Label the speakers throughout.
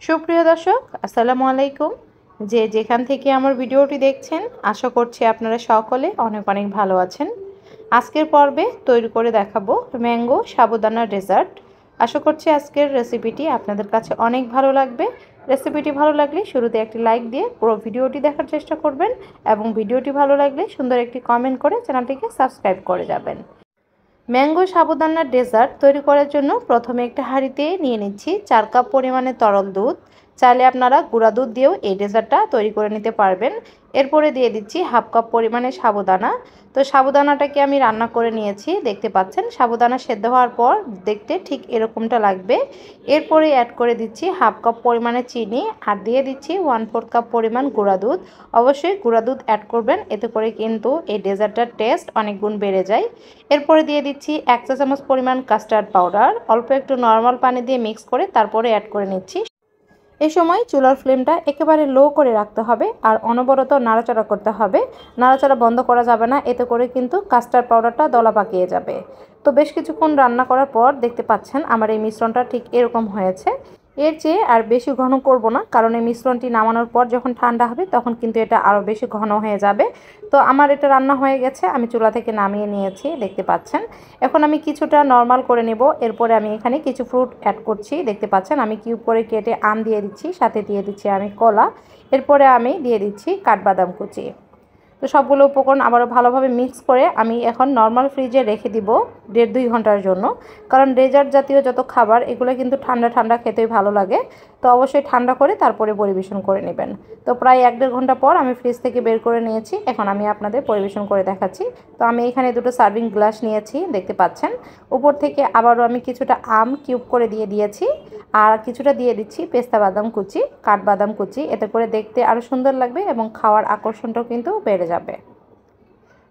Speaker 1: সুপ্রিয় দর্শক, আসসালামু আলাইকুম। যে যেখান থেকে আমার ভিডিওটি দেখছেন, আশা করছি আপনারা সকলে অনেক অনেক ভালো আছেন। আজকের পর্বে তৈরি করে দেখাবো ম্যাঙ্গো সাবুদানা ডেজার্ট। আশা করছি আজকের রেসিপিটি আপনাদের কাছে অনেক ভালো লাগবে। রেসিপিটি ভালো লাগলে শুরুতে একটি লাইক দিয়ে পুরো ভিডিওটি দেখার চেষ্টা করবেন এবং ভিডিওটি ভালো লাগলে সুন্দর একটি কমেন্ট করে চ্যানেলটিকে সাবস্ক্রাইব করে যাবেন। ম্যাঙ্গো সাবুদানার ডেজার্ট তৈরি করার জন্য প্রথমে একটা হাঁড়িতে নিয়ে নিচ্ছি 4 কাপ পরিমাণে তরল দুধ। চাইলে আপনারা গুঁড়া দুধ দিয়েও এই ডেজার্টটা তৈরি করে নিতে পারবেন। এরপরে দিয়ে দিচ্ছি হাফ কাপ পরিমাণে সাবুদানা। তো সাবুদানাটাকে আমি রান্না করে নিয়েছি, দেখতে পাচ্ছেন সাবুদানা সেদ্ধ হওয়ার পর দেখতে ঠিক এরকমটা লাগবে। এরপরে অ্যাড করে দিচ্ছি হাফ কাপ পরিমাণে চিনি আর দিয়ে দিচ্ছি 1/4 কাপ পরিমাণ গুঁড়া দুধ। অবশ্যই গুঁড়া দুধ অ্যাড করবেন, এতে করে কিন্তু এই ডেজার্টটার টেস্ট অনেক গুণ বেড়ে যায়। এরপরে দিয়ে দিচ্ছি 1 চা চামচ পরিমাণ কাস্টার্ড পাউডার। অল্প একটু নর্মাল পানি দিয়ে মিক্স করে তারপরে অ্যাড করে নিচ্ছি। এই সময় চুলার ফ্লেমটা একেবারে লো করে রাখতে হবে আর অনবরত নাড়াচাড়া করতে হবে। নাড়াচাড়া বন্ধ করা যাবে না, এতে করে কিন্তু কাস্টার্ড পাউডারটা দলা পাকিয়ে যাবে। তো বেশ কিছুক্ষণ রান্না করার পর দেখতে পাচ্ছেন আমার এই মিশ্রণটা ঠিক এরকম হয়েছে। এর চেয়ে আর বেশি ঘন করব না, কারণ এই মিশ্রণটি নামানোর পর যখন ঠান্ডা হবে তখন কিন্তু এটা আরও বেশি ঘন হয়ে যাবে। তো আমার এটা রান্না হয়ে গেছে, আমি চুলা থেকে নামিয়ে নিয়েছি, দেখতে পাচ্ছেন। এখন আমি কিছুটা নর্মাল করে নেব। এরপরে আমি এখানে কিছু ফ্রুট অ্যাড করছি, দেখতে পাচ্ছেন আমি কিউব করে কেটে আম দিয়ে দিচ্ছি, সাথে দিয়ে দিচ্ছি আমি কলা। এরপরে আমি দিয়ে দিচ্ছি কাঠবাদাম কুচি। তো সবগুলো উপকরণ আবারও ভালোভাবে মিক্স করে আমি এখন নর্মাল ফ্রিজে রেখে দিব 1.5-2 ঘন্টার জন্য। কারণ ডেজার্ট জাতীয় যত খাবার এগুলো কিন্তু ঠান্ডা ঠান্ডা খেতেই ভালো লাগে। তো অবশ্যই ঠান্ডা করে তারপরে পরিবেশন করে নেবেন। তো প্রায় 1-1.5 ঘন্টা পর আমি ফ্রিজ থেকে বের করে নিয়েছি, এখন আমি আপনাদের পরিবেশন করে দেখাচ্ছি। তো আমি এখানে দুটো সার্ভিং গ্লাস নিয়েছি, দেখতে পাচ্ছেন। উপর থেকে আবারও আমি কিছুটা আম কিউব করে দিয়ে দিয়েছি আর কিছুটা দিয়ে দিচ্ছি পেস্তা বাদাম কুচি, কাঠবাদাম কুচি। এতে করে দেখতে আরও সুন্দর লাগবে এবং খাওয়ার আকর্ষণটাও কিন্তু বেড়ে যাবে।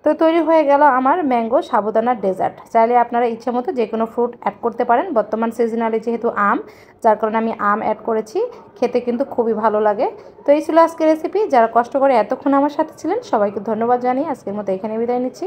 Speaker 1: তো তৈরি হয়ে গেল আমার ম্যাঙ্গো সাবুদানার ডেজার্ট। চাইলে আপনারা ইচ্ছে মতো যে কোনো ফ্রুট অ্যাড করতে পারেন। বর্তমান সিজনালি যেহেতু আম, যার কারণে আমি আম অ্যাড করেছি, খেতে কিন্তু খুবই ভালো লাগে। তো এই ছিল আজকের রেসিপি। যারা কষ্ট করে এতক্ষণ আমার সাথে ছিলেন সবাইকে ধন্যবাদ জানিয়ে আজকের মতো এখানে বিদায় নিচ্ছি।